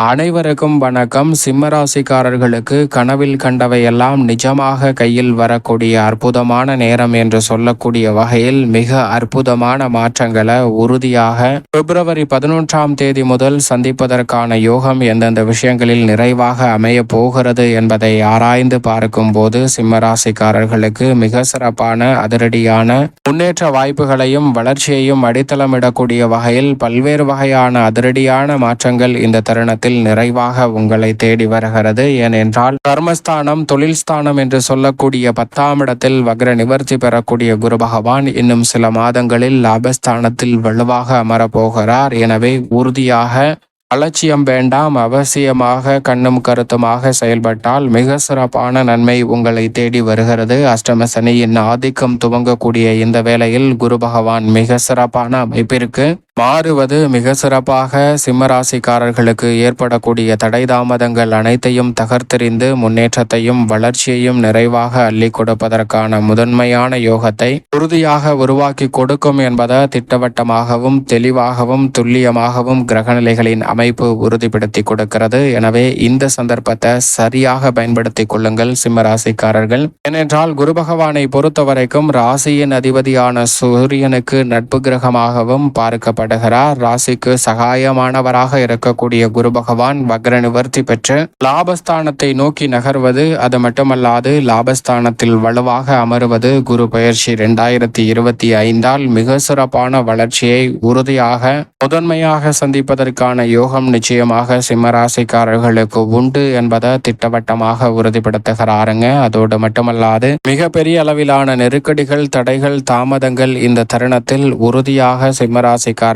அனைவருக்கும் வணக்கம். சிம்மராசிக்காரர்களுக்கு கனவில் கண்டவையெல்லாம் நிஜமாக கையில் வரக்கூடிய அற்புதமான நேரம் என்று சொல்லக்கூடிய வகையில் மிக அற்புதமான மாற்றங்களை உறுதியாக பிப்ரவரி 11 முதல் சந்திப்பதற்கான யோகம் எந்தெந்த விஷயங்களில் நிறைவாக அமைய போகிறது என்பதை ஆராய்ந்து பார்க்கும் போது சிம்மராசிக்காரர்களுக்கு மிக சிறப்பான அதிரடியான முன்னேற்ற வாய்ப்புகளையும் வளர்ச்சியையும் அடித்தளமிடக்கூடிய வகையில் பல்வேறு வகையான அதிரடியான மாற்றங்கள் இந்த தருணத்தில் நிறைவாக உங்களை தேடி வருகிறது. ஏனென்றால் கர்மஸ்தானம், தொழில் ஸ்தானம் என்று சொல்லக்கூடிய 10ஆம் இடத்தில் வக்ர நிவர்த்தி பெறக்கூடிய குரு பகவான் இன்னும் சில மாதங்களில் லாபஸ்தானத்தில் வலுவாக அமரப்போகிறார். எனவே உறுதியாக அலட்சியம் வேண்டாம். அவசியமாக கண்ணும் கருத்துமாக செயல்பட்டால் மிக சிறப்பான நன்மை உங்களை தேடி வருகிறது. அஷ்டம சனியின் ஆதிக்கம் துவங்கக்கூடிய இந்த வேளையில் குரு பகவான் மிக சிறப்பான அமைப்பிற்கு மாறுவது மிக சிறப்பாக சிம்மராசிக்காரர்களுக்கு ஏற்படக்கூடிய தடை தாமதங்கள் அனைத்தையும் தகர்த்தெறிந்து முன்னேற்றத்தையும் வளர்ச்சியையும் நிறைவாக அள்ளி கொடுப்பதற்கான முதன்மையான யோகத்தை உறுதியாக உருவாக்கி கொடுக்கும் என்பதை திட்டவட்டமாகவும் தெளிவாகவும் துல்லியமாகவும் கிரகநிலைகளின் அமைப்பு உறுதிப்படுத்தி கொடுக்கிறது. எனவே இந்த சந்தர்ப்பத்தை சரியாக பயன்படுத்திக் கொள்ளுங்கள் சிம்மராசிக்காரர்கள். ஏனென்றால் குரு பகவானை பொறுத்தவரைக்கும் ராசியின் அதிபதியான சூரியனுக்கு நட்பு கிரகமாகவும் பார்க்கப்படும் ராசிக்கு சகாயமானவராக இருக்கக்கூடிய குரு பகவான் வக்ர நிவர்த்தி பெற்று லாபஸ்தானத்தை நோக்கி நகர்வது, அது மட்டுமல்லாது லாபஸ்தானத்தில் வலுவாக அமருவது குரு பெயர்ச்சி 2025 மிக சிறப்பான வளர்ச்சியை உறுதியாக முதன்மையாக சந்திப்பதற்கான யோகம் நிச்சயமாக சிம்மராசிக்காரர்களுக்கு உண்டு என்பதை திட்டவட்டமாக உறுதிப்படுத்துகிறாருங்க. அதோடு மட்டுமல்லாது மிகப்பெரிய அளவிலான நெருக்கடிகள், தடைகள், தாமதங்கள் இந்த தருணத்தில் உறுதியாக சிம்மராசிக்காரர்களுக்கு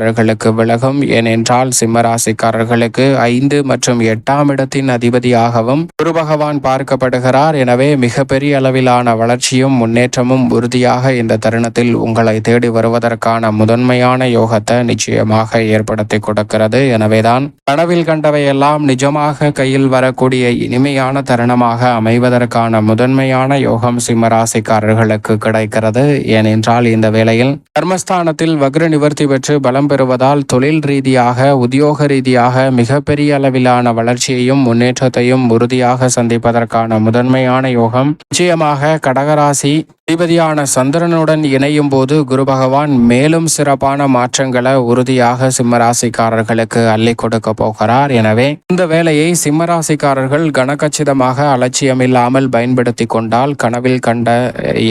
விலகும். ஏனென்றால் சிம்மராசிக்காரர்களுக்கு 5 மற்றும் 8ஆம் இடத்தின் அதிபதியாகவும் குரு பகவான் பார்க்கப்படுகிறார். எனவே மிகப்பெரிய அளவிலான வளர்ச்சியும் முன்னேற்றமும் உறுதியாக இந்த தருணத்தில் உங்களை தேடி வருவதற்கான முதன்மையான யோகத்தை நிச்சயமாக ஏற்படுத்தி கொடுக்கிறது. எனவேதான் கனவில் கண்டவையெல்லாம் நிஜமாக கையில் வரக்கூடிய இனிமையான தருணமாக அமைவதற்கான முதன்மையான யோகம் சிம்மராசிக்காரர்களுக்கு கிடைக்கிறது. ஏனென்றால் இந்த வேளையில் கர்மஸ்தானத்தில் வக்ர நிவர்த்தி பெற்று பலம் பெறுவதால் தொழில் ரீதியாக, உத்தியோக ரீதியாக மிகப்பெரிய அளவிலான வளர்ச்சியையும் முன்னேற்றத்தையும் உறுதியாக சந்திப்பதற்கான முதன்மையான யோகம் நிச்சயமாக கடகராசி அதிபதியான சந்திரனுடன் இணையும் போது குரு பகவான் மேலும் சிறப்பான மாற்றங்களை உறுதியாக சிம்மராசிக்காரர்களுக்கு அள்ளி கொடுக்க போகிறார். எனவே இந்த வேலையை சிம்மராசிக்காரர்கள் கனகச்சிதமாக அலட்சியமில்லாமல் பயன்படுத்தி கொண்டால் கனவில் கண்ட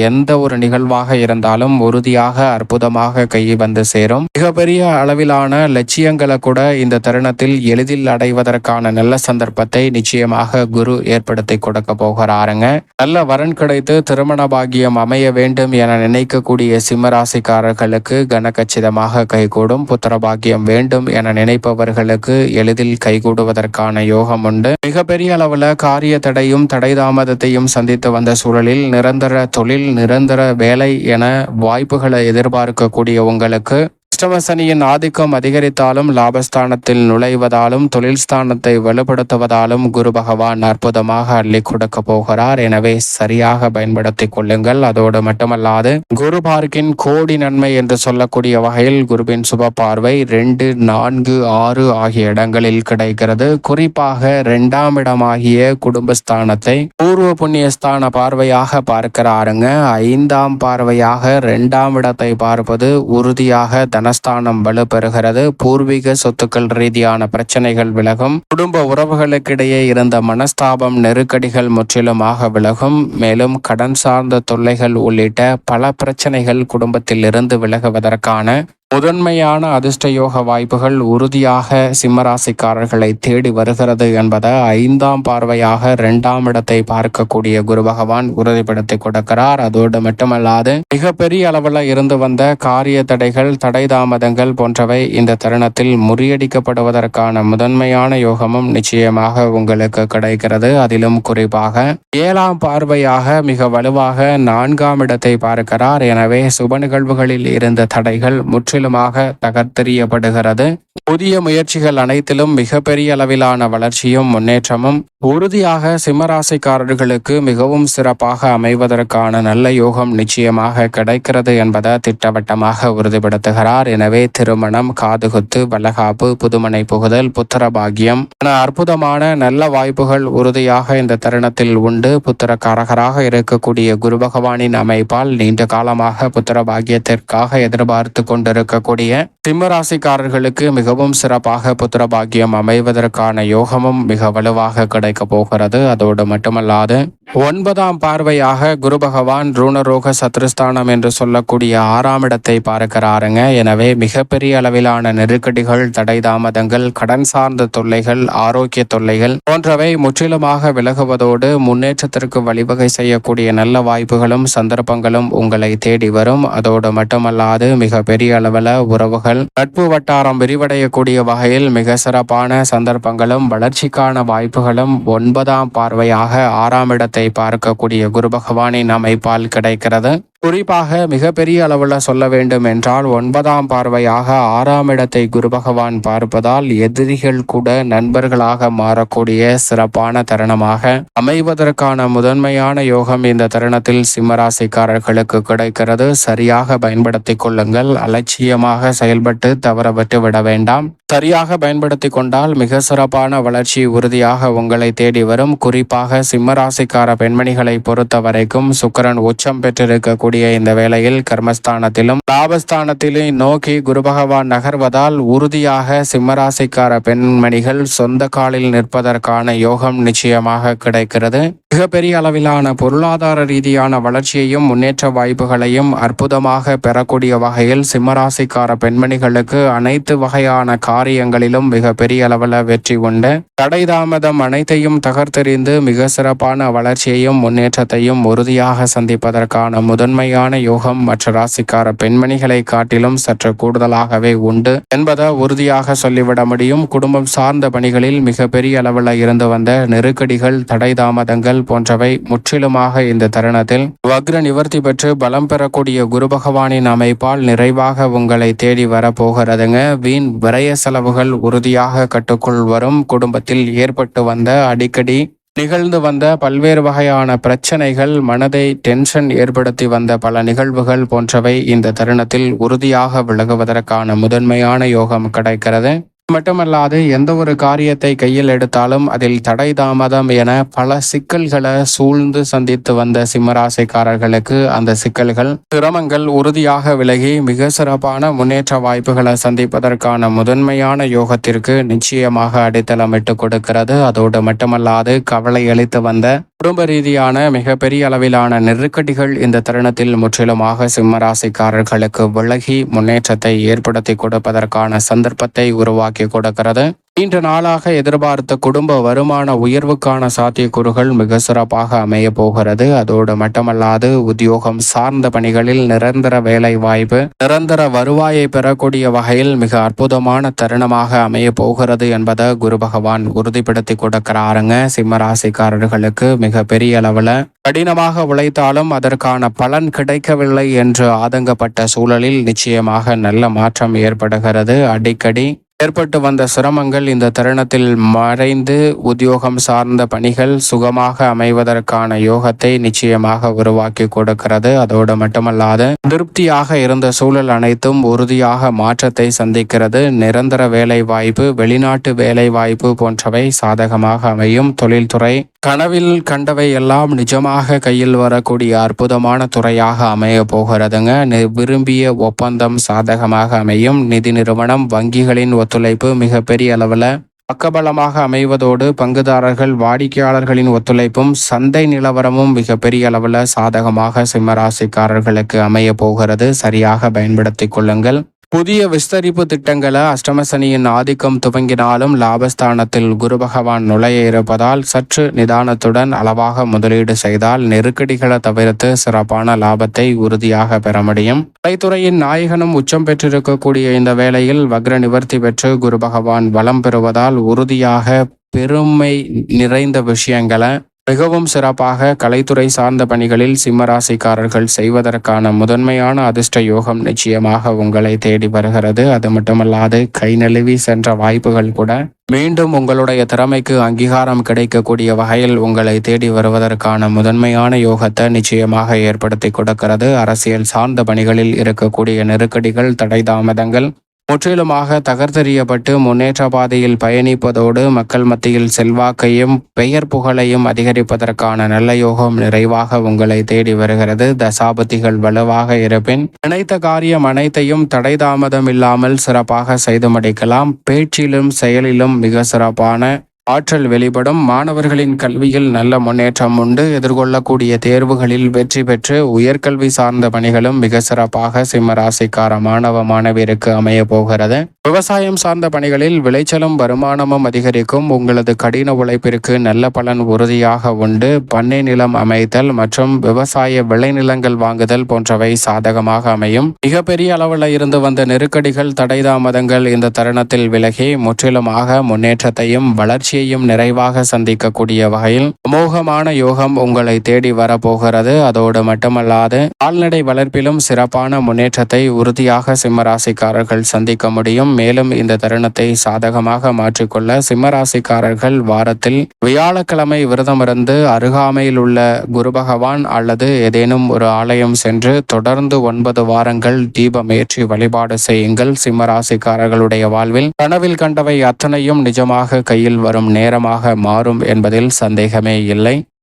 எந்த ஒரு நிகழ்வாக இருந்தாலும் உறுதியாக அற்புதமாக கை வந்து சேரும். மிகப்பெரிய அளவிலான லட்சியங்களை கூட இந்த தருணத்தில் எளிதில் அடைவதற்கான நல்ல சந்தர்ப்பத்தை நிச்சயமாக குரு ஏற்படுத்தி கொடுக்க போகிறாருங்க. நல்ல வரன் கிடைத்து திருமண பாக்கியம் அமைய வேண்டும் என நினைக்கக்கூடிய சிம்மராசிக்காரர்களுக்கு கனகச்சிதமாக கைகூடும். புத்திர பாக்கியம் வேண்டும் என நினைப்பவர்களுக்கு எளிதில் கைகூடுவதற்கான யோகம் உண்டு. மிகப்பெரிய அளவில் காரிய தடையும் தடை தாமதத்தையும் சந்தித்து வந்த சூழலில் நிரந்தர தொழில், நிரந்தர வேலை என வாய்ப்புகளை எதிர்பார்க்கக்கூடிய உங்களுக்கு அஷ்டம சனியின் ஆதிக்கம் அதிகரித்தாலும் லாபஸ்தானத்தில் நுழைவதாலும் தொழில் ஸ்தானத்தை வலுப்படுத்துவதாலும் குரு பகவான் அற்புதமாக அள்ளி கொடுக்க போகிறார். எனவே சரியாக பயன்படுத்தி கொள்ளுங்கள். அதோடு மட்டுமல்லாது குரு பார்க்கின் கோடி நன்மை என்று சொல்லக்கூடிய வகையில் குருவின் சுப பார்வை 2, 4, 6 ஆகிய இடங்களில் கிடைக்கிறது. குறிப்பாக 2ஆம் இடமாகிய குடும்பஸ்தானத்தை பூர்வ புண்ணியஸ்தான பார்வையாக பார்க்கிறாருங்க. 5ஆம் பார்வையாக 2ஆம் இடத்தை பார்ப்பது உறுதியாக தனஸ்தானம் வலுப்பெறுகிறது. பூர்வீக சொத்துக்கள் ரீதியான பிரச்சனைகள் விலகும். குடும்ப உறவுகளுக்கிடையே இருந்த மனஸ்தாபம், நெருக்கடிகள் முற்றிலுமாக விலகும். மேலும் கடன் சார்ந்த தொல்லைகள் உள்ளிட்ட பல பிரச்சனைகள் குடும்பத்தில் இருந்து விலகுவதற்கான முதன்மையான அதிர்ஷ்டயோக வாய்ப்புகள் உறுதியாக சிம்மராசிக்காரர்களை தேடி வருகிறது என்பதை 5ஆம் பார்வையாக 2ஆம் இடத்தை பார்க்கக்கூடிய குரு பகவான் உறுதிப்படுத்தி கொடுக்கிறார். அதோடு மட்டுமல்லாது மிகப்பெரிய அளவில் இருந்து வந்த காரிய தடைகள், தடை தாமதங்கள் போன்றவை இந்த தருணத்தில் முறியடிக்கப்படுவதற்கான முதன்மையான யோகமும் நிச்சயமாக உங்களுக்கு கிடைக்கிறது. அதிலும் குறிப்பாக 7ஆம் பார்வையாக மிக வலுவாக 4ஆம் இடத்தை பார்க்கிறார். எனவே சுப நிகழ்வுகளில் இருந்த தடைகள் முற்றிலும் தகர்த்தெறியப்படுகிறது. புதிய முயற்சிகள் அனைத்திலும் மிகப்பெரிய அளவிலான வளர்ச்சியும் முன்னேற்றமும் உறுதியாக சிம்மராசிக்காரர்களுக்கு மிகவும் சிறப்பாக அமைவதற்கான நல்ல யோகம் நிச்சயமாக கிடைக்கிறது என்பதை திட்டவட்டமாக உறுதிப்படுத்துகிறார். எனவே திருமணம், காதுகுத்து, வளகாப்பு, புதுமனை புகுதல், புத்திர பாக்கியம் என அற்புதமான நல்ல வாய்ப்புகள் உறுதியாக இந்த தருணத்தில் உண்டு. புத்திரக்காரகராக இருக்கக்கூடிய குரு பகவானின் அமைப்பால் நீண்ட காலமாக புத்திர பாக்கியத்திற்காக எதிர்பார்த்து கொண்டிருக்கக்கூடிய சிம்மராசிக்காரர்களுக்கு மிகவும் சிறப்பாக புத்திர பாக்கியம் அமைவதற்கான யோகமும் மிக வலுவாக கிடைக்க போகிறது. அதோடு மட்டுமல்லாது 9ஆம் பார்வையாக குரு பகவான் ருணரோக சத்ருஸ்தானம் என்று சொல்லக்கூடிய 6ஆம் இடத்தை பார்க்கிறாருங்க. எனவே மிகப்பெரிய அளவிலான நெருக்கடிகள், தடை தாமதங்கள், கடன் சார்ந்த தொல்லைகள், ஆரோக்கிய தொல்லைகள் போன்றவை முற்றிலுமாக விலகுவதோடு முன்னேற்றத்திற்கு வழிவகை செய்யக்கூடிய நல்ல வாய்ப்புகளும் சந்தர்ப்பங்களும் உங்களை தேடி வரும். அதோடு மட்டுமல்லாது மிக பெரிய அளவில் உறவுகள், நட்பு வட்டாரம் விரிவடையக்கூடிய வகையில் மிக சிறப்பான சந்தர்ப்பங்களும் வளர்ச்சிக்கான வாய்ப்புகளும் 9ஆம் பார்வையாக 6ஆம் இடத்தை பார்க்கக்கூடிய குரு பகவானின் அமைப்பால் கிடைக்கிறது. குறிப்பாக மிகப்பெரிய அளவில் சொல்ல வேண்டும் என்றால் 9ஆம் பார்வையாக 6ஆம் இடத்தை குரு பகவான் பார்ப்பதால் எதிரிகள் கூட நண்பர்களாக மாறக்கூடிய சிறப்பான தருணமாக அமைவதற்கான முதன்மையான யோகம் இந்த தருணத்தில் சிம்மராசிக்காரர்களுக்கு கிடைக்கிறது. சரியாக பயன்படுத்திக் கொள்ளுங்கள். அலட்சியமாக செயல்பட்டு தவற விட்டு விட வேண்டாம். சரியாக பயன்படுத்தி கொண்டால் மிக சிறப்பான வளர்ச்சி உறுதியாக உங்களை தேடி வரும். குறிப்பாக சிம்மராசிக்கார பெண்மணிகளை பொறுத்த வரைக்கும் சுக்கிரன் உச்சம் பெற்றிருக்கக்கூடிய இந்த வேளையில் கர்மஸ்தானத்திலும் லாபஸ்தானத்திலும் நோக்கி குரு பகவான் நகர்வதால் உறுதியாக சிம்மராசிக்கார பெண்மணிகள் சொந்த காலில் நிற்பதற்கான யோகம் நிச்சயமாக கிடைக்கிறது. மிகப்பெரிய அளவிலான பொருளாதார ரீதியான வளர்ச்சியையும் முன்னேற்ற வாய்ப்புகளையும் அற்புதமாக பெறக்கூடிய வகையில் சிம்மராசிக்கார பெண்மணிகளுக்கு அனைத்து வகையான காரியங்களிலும் மிக பெரிய அளவில் வெற்றி உண்டு. தடை தாமதம் அனைத்தையும் தகர்த்தெறிந்து மிக சிறப்பான வளர்ச்சியையும் முன்னேற்றத்தையும் உறுதியாக சந்திப்பதற்கான முதன்மையான யோகம் மற்ற ராசிக்கார பெண்மணிகளை காட்டிலும் சற்று கூடுதலாகவே உண்டு என்பதை உறுதியாக சொல்லிவிட முடியும். குடும்பம் சார்ந்த பணிகளில் மிக பெரிய அளவில் இருந்து வந்த நெருக்கடிகள், தடை தாமதங்கள் போன்றவை முற்றிலுமாக இந்த தருணத்தில் வக்ர நிவர்த்தி பெற்று பலம் பெறக்கூடிய குரு பகவானின் அமைப்பால் நிறைவாக உங்களை தேடி வரப்போகிறதுங்க. வீண் விரய செலவுகள் உறுதியாக கட்டுக்குள் வரும். குடும்பத்தில் ஏற்பட்டு வந்த அடிக்கடி நிகழ்ந்து வந்த பல்வேறு வகையான பிரச்சனைகள், மனதை டென்ஷன் ஏற்படுத்தி வந்த பல நிகழ்வுகள் போன்றவை இந்த தருணத்தில் உறுதியாக விலகுவதற்கான முதன்மையான யோகம் கிடைக்கிறது. மட்டுமல்லாது எந்த ஒரு காரியத்தை கையில் எடுத்தாலும் அதில் தடை தாமதம் என பல சிக்கல்களை சூழ்ந்து சந்தித்து வந்த சிம்மராசிக்காரர்களுக்கு அந்த சிக்கல்கள், சிரமங்கள் உறுதியாக விலகி மிக சிறப்பான முன்னேற்ற வாய்ப்புகளை சந்திப்பதற்கான முதன்மையான யோகத்திற்கு நிச்சயமாக அடித்தளமிட்டு கொடுக்கிறது. அதோடு மட்டுமல்லாது கவலை அளித்து வந்த குடும்ப ரீதியான மிகப்பெரிய அளவிலான நெருக்கடிகள் இந்த தருணத்தில் முற்றிலுமாக சிம்மராசிக்காரர்களுக்கு விலகி முன்னேற்றத்தை ஏற்படுத்தி கொடுப்பதற்கான சந்தர்ப்பத்தை உருவாக்கி கொடுக்கிறது. நீண்ட நாளாக எதிர்பார்த்த குடும்ப வருமான உயர்வுக்கான சாத்தியக்கூறுகள் மிக சிறப்பாக அமைய போகிறது. அதோடு மட்டுமல்லாது உத்தியோகம் சார்ந்த பணிகளில் நிரந்தர வேலை வாய்ப்பு, நிரந்தர வருவாயை பெறக்கூடிய வகையில் மிக அற்புதமான தருணமாக அமைய போகிறது என்பதை குரு பகவான் உறுதிப்படுத்தி கொடுக்கிறாருங்க. சிம்மராசிக்காரர்களுக்கு மிக பெரிய அளவில் கடினமாக உழைத்தாலும் அதற்கான பலன் கிடைக்கவில்லை என்று ஆதங்கப்பட்ட சூழலில் நிச்சயமாக நல்ல மாற்றம் ஏற்படுகிறது. அடிக்கடி ஏற்பட்டு வந்த சிரமங்கள் இந்த தருணத்தில் மறைந்து உத்தியோகம் சார்ந்த பணிகள் சுகமாக அமைவதற்கான யோகத்தை நிச்சயமாக உருவாக்கி கொடுக்கிறது. அதோடு மட்டுமல்லாது திருப்தியாக இருந்த சூழல் அனைத்தும் உறுதியாக மாற்றத்தை சந்திக்கிறது. நிரந்தர வேலை வாய்ப்பு, வெளிநாட்டு வேலை வாய்ப்பு போன்றவை சாதகமாக அமையும். தொழில்துறை கனவில் கண்டவை எல்லாம் நிஜமாக கையில் வரக்கூடிய அற்புதமான துறையாக அமைய போகிறதுங்க. விரும்பிய ஒப்பந்தம் சாதகமாக அமையும். நிதி நிறுவனம், வங்கிகளின் ஒத்துழைப்பு மிகப்பெரிய அளவில் பக்கபலமாக அமைவதோடு பங்குதாரர்கள், வாடிக்கையாளர்களின் ஒத்துழைப்பும் சந்தை நிலவரமும் மிகப்பெரிய அளவில் சாதகமாக சிம்மராசிக்காரர்களுக்கு அமைய போகிறது. சரியாக பயன்படுத்திக் கொள்ளுங்கள். புதிய விஸ்தரிப்பு திட்டங்களை அஷ்டமசனியின் ஆதிக்கம் துவங்கினாலும் லாபஸ்தானத்தில் குரு பகவான் நுழைய இருப்பதால் சற்று நிதானத்துடன் அளவாக முதலீடு செய்தால் நெருக்கடிகளை தவிர்த்து சிறப்பான லாபத்தை உறுதியாக பெற முடியும். கலைத்துறையின் நாயகனும் உச்சம் பெற்றிருக்கக்கூடிய இந்த வேளையில் வக்ர நிவர்த்தி பெற்று குரு பகவான் வலம் பெறுவதால் உறுதியாக பெருமை நிறைந்த விஷயங்களை மிகவும் சிறப்பாக கலைத்துறை சார்ந்த பணிகளில் சிம்மராசிக்காரர்கள் செய்வதற்கான முதன்மையான அதிர்ஷ்ட யோகம் நிச்சயமாக உங்களை தேடி வருகிறது. அது மட்டுமல்லாது கை நழுவி சென்ற வாய்ப்புகள் கூட மீண்டும் உங்களுடைய திறமைக்கு அங்கீகாரம் கிடைக்கக்கூடிய வகையில் உங்களை தேடி வருவதற்கான முதன்மையான யோகத்தை நிச்சயமாக ஏற்படுத்தி கொடுக்கிறது. அரசியல் சார்ந்த பணிகளில் இருக்கக்கூடிய நெருக்கடிகள், தடை தாமதங்கள் முற்றிலுமாக தகர்த்தெறியப்பட்டு முன்னேற்ற பாதையில் பயணிப்பதோடு மக்கள் மத்தியில் செல்வாக்கையும் பெயர் புகழையும் அதிகரிப்பதற்கான நல்ல யோகம் நிறைவாக உங்களை தேடி வருகிறது. தசாபதிகள் வலுவாக இருப்பின் நினைத்த காரியம் அனைத்தையும் தடை தாமதம் இல்லாமல் சிறப்பாக செய்து முடிக்கலாம். பேச்சிலும் செயலிலும் மிக சிறப்பான ஆற்றல் வெளிப்படும். மாணவர்களின் கல்வியில் நல்ல முன்னேற்றம் உண்டு. எதிர்கொள்ளக்கூடிய தேர்வுகளில் வெற்றி பெற்று உயர்கல்வி சார்ந்த பணிகளும் மிக சிறப்பாக சிம்மராசிக்கார மாணவ மாணவியருக்கு அமைய போகிறது. விவசாயம் சார்ந்த பணிகளில் விளைச்சலும் வருமானமும் அதிகரிக்கும். உங்களது கடின உழைப்பிற்கு நல்ல பலன் உறுதியாக உண்டு. பண்ணை நிலம் அமைத்தல் மற்றும் விவசாய விளைநிலங்கள் வாங்குதல் போன்றவை சாதகமாக அமையும். மிகப்பெரிய அளவில் இருந்து வந்த நெருக்கடிகள், தடை தாமதங்கள் இந்த தருணத்தில் விலகி முற்றிலுமாக முன்னேற்றத்தையும் வளர்ச்சியையும் நிறைவாக சந்திக்கக்கூடிய வகையில் அமோகமான யோகம் உங்களை தேடி வரப்போகிறது. அதோடு மட்டுமல்லாது கால்நடை வளர்ப்பிலும் சிறப்பான முன்னேற்றத்தை உறுதியாக சிம்மராசிக்காரர்கள் சந்திக்க முடியும். மேலும் இந்த தருணத்தை சாதகமாக மாற்றிக்கொள்ள சிம்மராசிக்காரர்கள் வாரத்தில் வியாழக்கிழமை விரதமிருந்து அருகாமையில் உள்ள குரு பகவான் அல்லது ஏதேனும் ஒரு ஆலயம் சென்று தொடர்ந்து 9 வாரங்கள் தீபம் ஏற்றி வழிபாடு செய்யுங்கள். சிம்மராசிக்காரர்களுடைய வாழ்வில் கனவில் கண்டவை அத்தனையும் நிஜமாக கையில் வரும் நேரமாக மாறும் என்பதில் சந்தேகமே இல்லை.